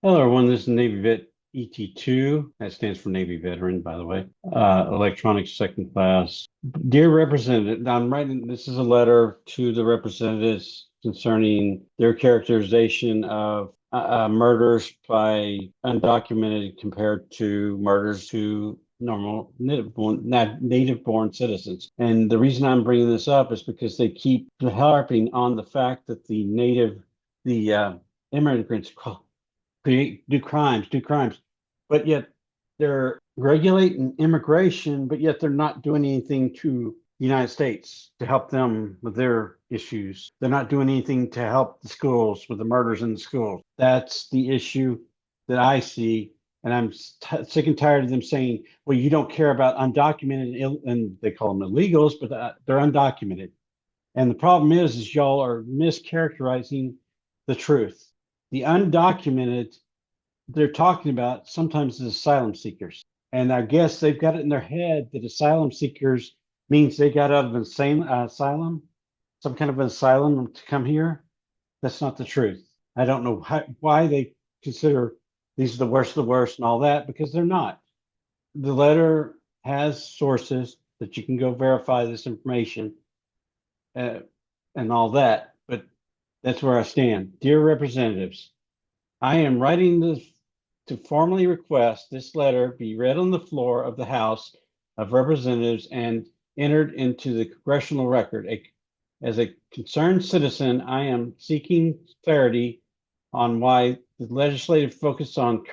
Hello, everyone. This is Navy Vet ET2. That stands for Navy Veteran, by the way. Electronics second class. Dear Representative, I'm writing, this is a letter to the representatives concerning their characterization of murders by undocumented compared to murders to normal native-born citizens. And the reason I'm bringing this up is because they keep harping on the fact that the immigrants do crimes, but yet they're regulating immigration, but yet they're not doing anything to the United States to help them with their issues. They're not doing anything to help the schools with the murders in the schools. That's the issue that I see. And I'm sick and tired of them saying, well, you don't care about undocumented, and they call them illegals, but they're undocumented. And the problem is y'all are mischaracterizing the truth. The undocumented they're talking about sometimes as asylum seekers. And I guess they've got it in their head that asylum seekers means they got out of the same asylum, some kind of an asylum to come here. That's not the truth. I don't know why they consider these are the worst of the worst and all that, because they're not. The letter has sources that you can go verify this information uh, and all that, but that's where I stand. Dear representatives, I am writing this to formally request this letter be read on the floor of the House of Representatives and entered into the congressional record. As a concerned citizen, I am seeking clarity on why the legislative focus on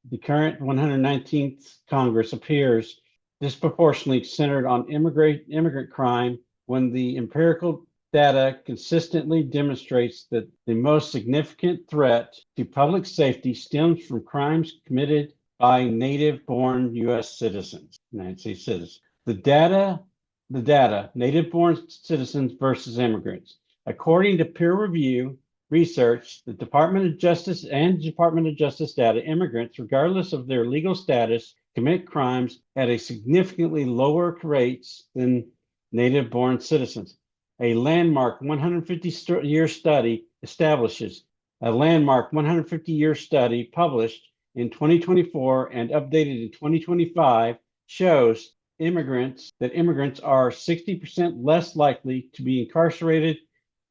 the current 119th Congress appears disproportionately centered on immigrant crime when the empirical data consistently demonstrates that the most significant threat to public safety stems from crimes committed by native-born U.S. citizens, United States citizens. The data, native-born citizens versus immigrants. According to peer review research, the Department of Justice and Department of Justice data, immigrants, regardless of their legal status, commit crimes at a significantly lower rates than native-born citizens. A landmark 150-year study establishes a landmark 150-year study published in 2024 and updated in 2025 shows immigrants are 60% less likely to be incarcerated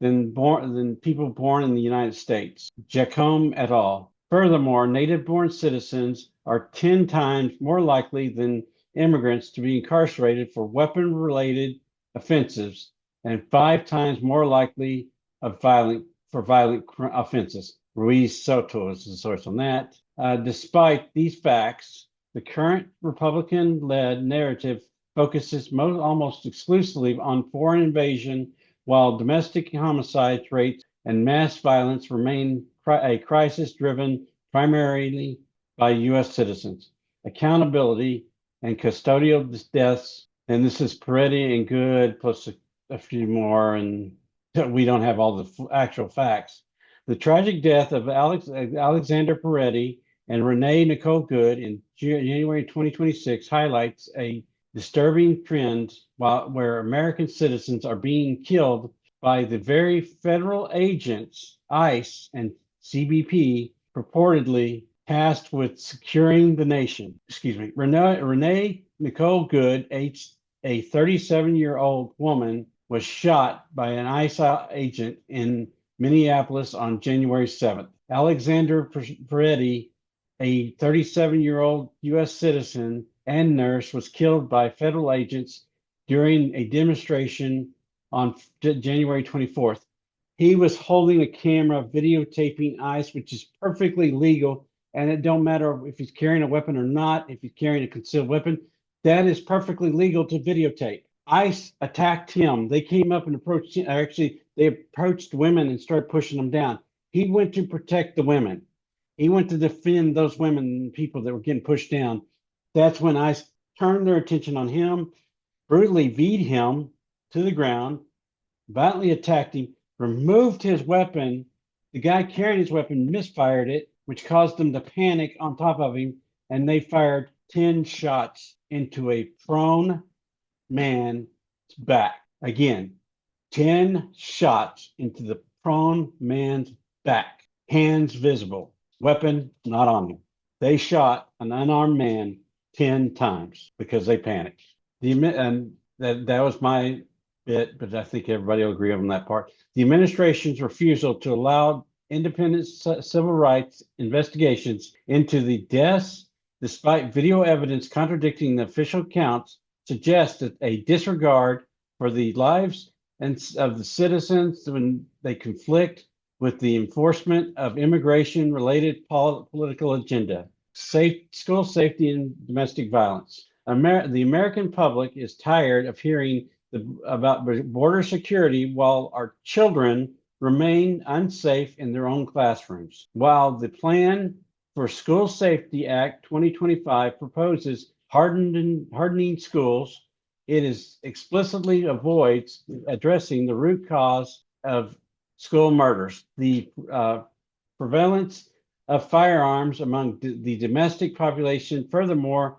than people born in the United States. Jacome et al. Furthermore, native-born citizens are 10 times more likely than immigrants to be incarcerated for weapon-related offenses and 5 times more likely of violent offenses. Ruiz Soto is the source on that. Despite these facts, the current Republican-led narrative focuses almost exclusively on foreign invasion, while domestic homicide rates and mass violence remain a crisis driven primarily by U.S. citizens. Accountability and custodial deaths, and this is Peretti and Good plus a few more, and we don't have all the actual facts. The tragic death of Alexander Peretti and Renee Nicole Good in January 2026 highlights a disturbing trend where American citizens are being killed by the very federal agents, ICE and CBP, purportedly tasked with securing the nation. Excuse me. Renee Nicole Good, a 37-year-old woman, was shot by an ICE agent in Minneapolis on January 7th. Alexander Peretti, a 37-year-old U.S. citizen and nurse, was killed by federal agents during a demonstration on January 24th. He was holding a camera videotaping ICE, which is perfectly legal, and it don't matter if he's carrying a weapon or not, if he's carrying a concealed weapon, that is perfectly legal to videotape. ICE attacked him. They came up and approached him. Actually, they approached women and started pushing them down. He went to protect the women. He went to defend those women and people that were getting pushed down. That's when ICE turned their attention on him, brutally beat him to the ground, violently attacked him, removed his weapon. The guy carrying his weapon misfired it, which caused them to panic on top of him, and they fired 10 shots into a prone man's back. Again, 10 shots into the prone man's back, hands visible. Weapon not on them. They shot an unarmed man 10 times because they panicked. And that was my bit, but I think everybody will agree on that part. The administration's refusal to allow independent civil rights investigations into the deaths, despite video evidence contradicting the official accounts, suggests that a disregard for the lives of the citizens when they conflict with the enforcement of immigration-related political agenda, school safety, and domestic violence. The American public is tired of hearing about border security while our children remain unsafe in their own classrooms. While the Plan for School Safety Act 2025 proposes hardening schools, it is explicitly avoids addressing the root cause of school murders, the prevalence of firearms among the domestic population. Furthermore,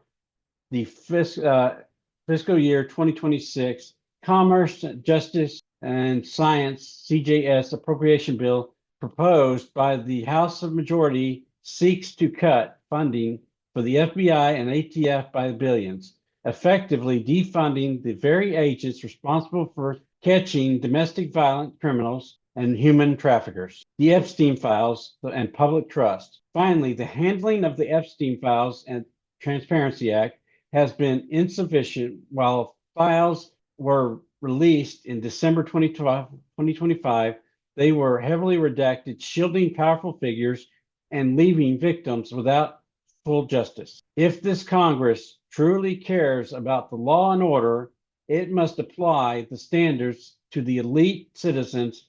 the fiscal year 2026 Commerce, Justice, and Science CJS appropriation bill proposed by the House of Majority seeks to cut funding for the FBI and ATF by billions, effectively defunding the very agents responsible for catching domestic violent criminals and human traffickers, the Epstein files, and public trust. Finally, the handling of the Epstein files and Transparency Act has been insufficient. While files were released in December 2025, they were heavily redacted, shielding powerful figures and leaving victims without full justice. If this Congress truly cares about the law and order, it must apply the standards to the elite citizens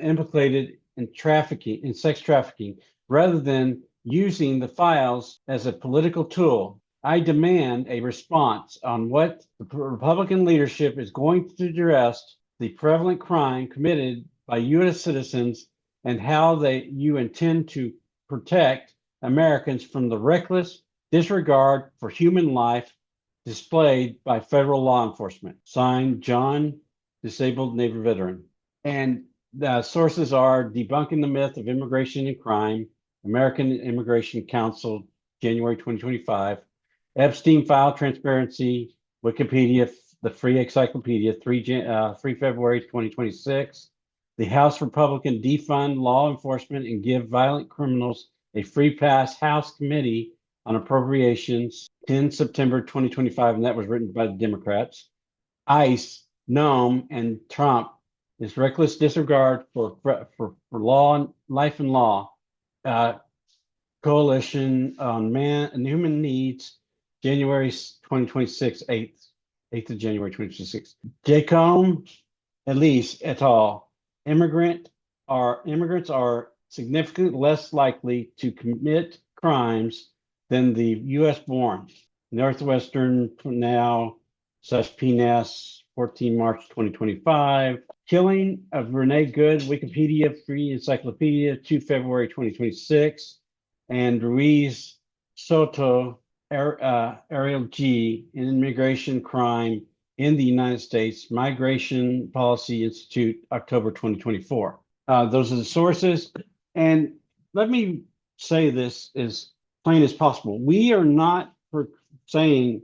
implicated in sex trafficking, rather than using the files as a political tool. I demand a response on what the Republican leadership is going to address the prevalent crime committed by U.S. citizens and how you intend to protect Americans from the reckless disregard for human life displayed by federal law enforcement. Signed, John, disabled Navy veteran. And the sources are Debunking the Myth of Immigration and Crime, American Immigration Council, January 2025, Epstein File Transparency, Wikipedia, the Free Encyclopedia, 3 February 2026, the House Republican Defund Law Enforcement and Give Violent Criminals a Free Pass House Committee on Appropriations, 10 September 2025, and that was written by the Democrats. ICE, Nome, and Trump is reckless disregard for law, life and law. Coalition on Man and Human Needs, January 2026, 8th of January 2026. Jacome Elise et al. Immigrants are significantly less likely to commit crimes than the U.S. born. Northwestern Now, PNAS, 14 March 2025. Killing of Renee Good, Wikipedia, Free Encyclopedia, 2 February 2026. And Ruiz Soto, Ariel G, Immigration Crime in the United States, Migration Policy Institute, October 2024. Those are the sources. And let me say this as plain as possible. We are not saying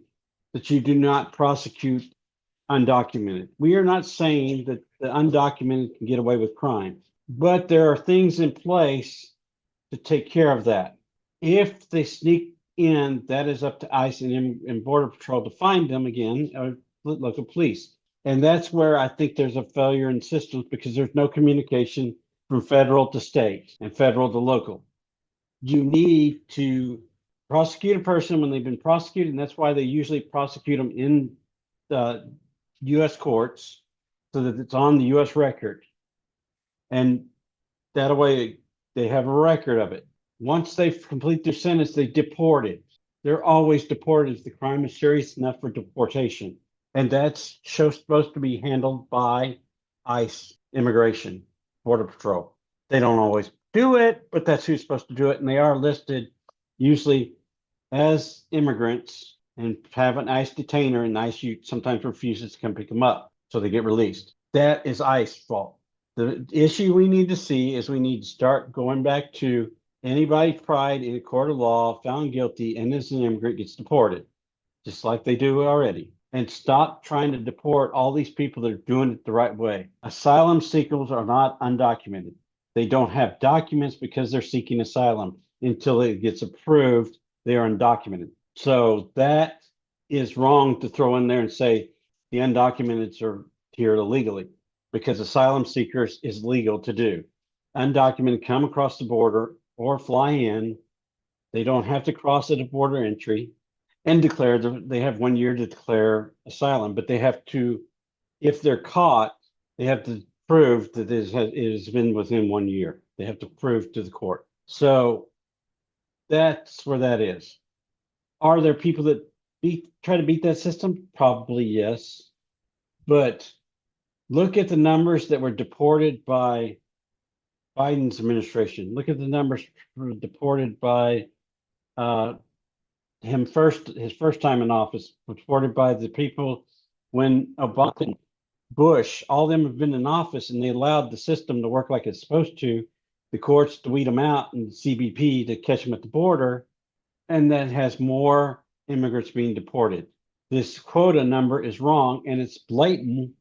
that you do not prosecute undocumented. We are not saying that the undocumented can get away with crime, but there are things in place to take care of that. If they sneak in, that is up to ICE and Border Patrol to find them again, or local police. And that's where I think there's a failure in systems, because there's no communication from federal to state and federal to local. You need to prosecute a person when they've been prosecuted, and that's why they usually prosecute them in the U.S. courts, so that it's on the U.S. record. And that way they have a record of it. Once they complete their sentence, they deported. They're always deported if the crime is serious enough for deportation. And that's supposed to be handled by ICE, Immigration, Border Patrol. They don't always do it, but that's who's supposed to do it. And they are listed usually as immigrants and have an ICE detainer, and ICE sometimes refuses to come pick them up, so they get released. That is ICE's fault. The issue we need to see is we need to start going back to Anybody tried in a court of law, found guilty, and is an immigrant gets deported, just like they do already. And stop trying to deport all these people that are doing it the right way. Asylum seekers are not undocumented. They don't have documents because they're seeking asylum. Until it gets approved, they are undocumented. So that is wrong to throw in there and say the undocumented are here illegally, because asylum seekers is legal to do. Undocumented come across the border or fly in. They don't have to cross at a border entry and declare. They have 1 year to declare asylum, but they have to, if they're caught, they have to prove that it has been within 1 year. They have to prove to the court. So that's where that is. Are there people that try to beat that system? Probably yes. But look at the numbers that were deported by Biden's administration. Look at the numbers deported by uh, his first time in office, deported by the people when Obama, Bush, all of them have been in office, and they allowed the system to work like it's supposed to, the courts to weed them out and the CBP to catch them at the border, and that has more immigrants being deported. This quota number is wrong and it's blatant,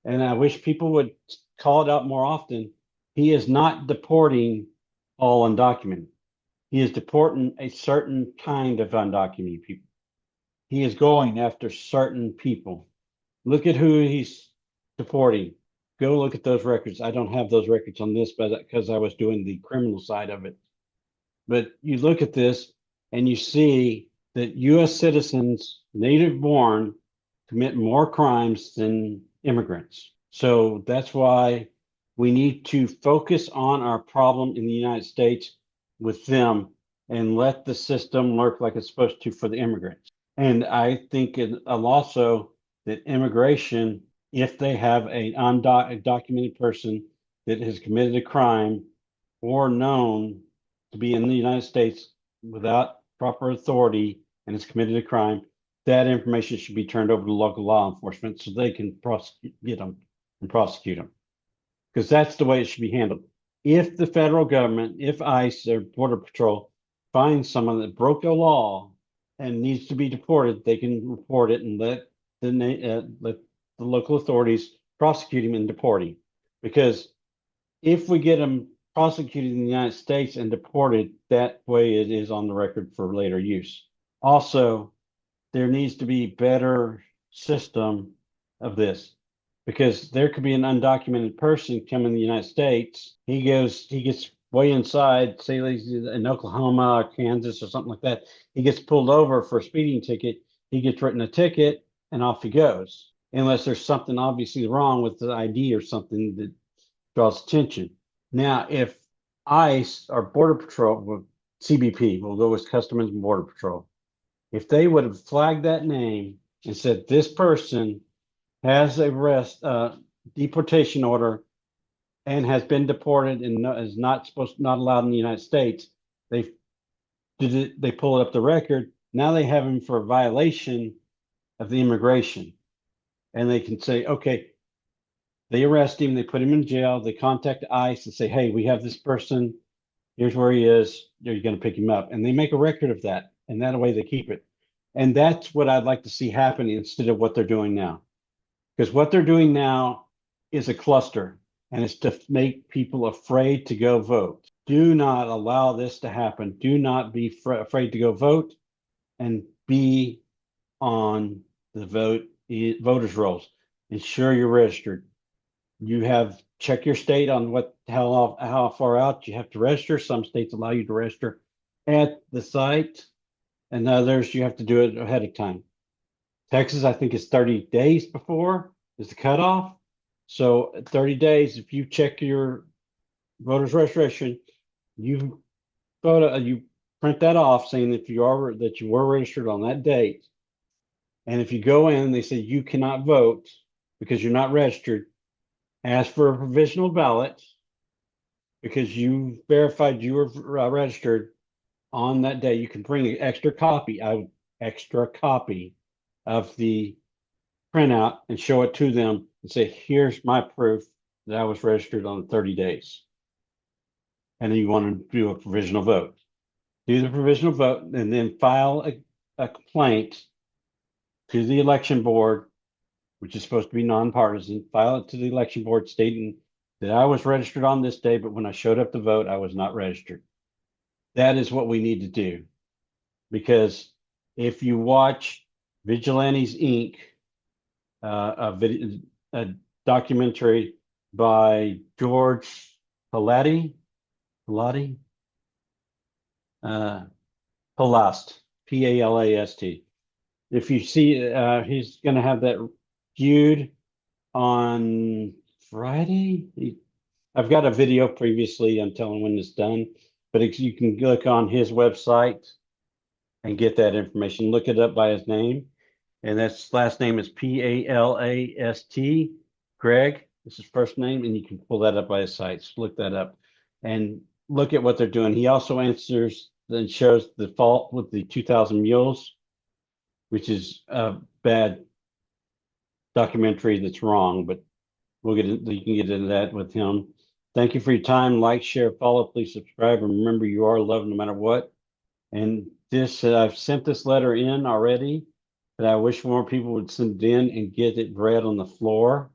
and I wish people would call it out more often. He is not deporting all undocumented. He is deporting a certain kind of undocumented people. He is going after certain people. Look at who he's deporting. Go look at those records. I don't have those records on this, but because I was doing the criminal side of it. But you look at this and you see that U.S. citizens, native born, commit more crimes than immigrants. So that's why we need to focus on our problem in the United States with them and let the system work like it's supposed to for the immigrants. And I think also that immigration, if they have a undocumented person that has committed a crime or known to be in the United States without proper authority and has committed a crime, that information should be turned over to local law enforcement so they can get them and prosecute them. Because that's the way it should be handled. If the federal government, if ICE or Border Patrol finds someone that broke a law and needs to be deported, they can report it and let the local authorities prosecute him and deport him. Because if we get them prosecuted in the United States and deported, that way it is on the record for later use. Also, there needs to be better system of this, because there could be an undocumented person come in the United States. He gets way inside, say he's in Oklahoma or Kansas or something like that. He gets pulled over for a speeding ticket. He gets written a ticket and off he goes, unless there's something obviously wrong with the ID or something that draws attention. Now, if ICE or Border Patrol, CBP, we'll go with Customs and Border Patrol, if they would have flagged that name and said this person has a deportation order and has been deported and is not allowed in the United States, they they pull up the record. Now they have him for a violation of the immigration, and they can say, okay, they arrest him, they put him in jail, they contact ICE and say, hey, we have this person. Here's where he is. Are you going to pick him up? And they make a record of that, and that way they keep it. And that's what I'd like to see happen instead of what they're doing now. Because what they're doing now is a cluster, and it's to make people afraid to go vote. Do not allow this to happen. Do not be afraid to go vote and be on the voters rolls. Ensure you're registered. You have check your state on how far out you have to register. Some states allow you to register at the site, and others you have to do it ahead of time. Texas, I think, is 30 days before is the cutoff. So 30 days, if you check your voter's registration, you print that off saying that you were registered on that date. And if you go in and they say you cannot vote because you're not registered, ask for a provisional ballot because you verified you were registered on that day. You can bring an extra copy of the printout and show it to them and say, here's my proof that I was registered on 30 days. and then you want to do a provisional vote. Do the provisional vote and then file a complaint to the election board, which is supposed to be nonpartisan. File it to the election board stating that I was registered on this day, but when I showed up to vote, I was not registered. That is what we need to do. Because if you watch Vigilantes Inc., a documentary by George Palast, Palast, Palast. If you see, he's going to have that viewed on Friday. I've got a video previously. I'm telling when it's done, but you can look on his website and get that information. Look it up by his name, and that's last name is Palast. Greg. This is first name, and you can pull that up by his site. So look that up and look at what they're doing. He also answers and shows the fault with the 2,000 Mules, which is a bad documentary that's wrong, but you can get into that with him. Thank you for your time. Like, share, follow, please subscribe, and remember you are loved no matter what. And I've sent this letter in already, but I wish more people would send it in and get it read on the floor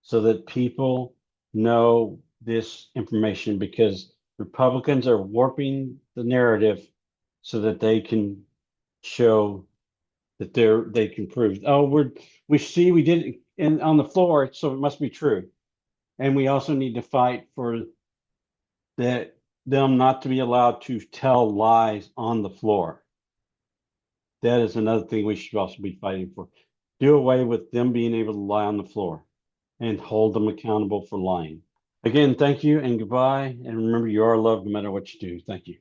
so that people know this information, because Republicans are warping the narrative so that they can show that they can prove, oh, we did it on the floor, so it must be true. And we also need to fight for them not to be allowed to tell lies on the floor. That is another thing we should also be fighting for. Do away with them being able to lie on the floor and hold them accountable for lying. Again, thank you and goodbye. And remember, you are loved no matter what you do. Thank you.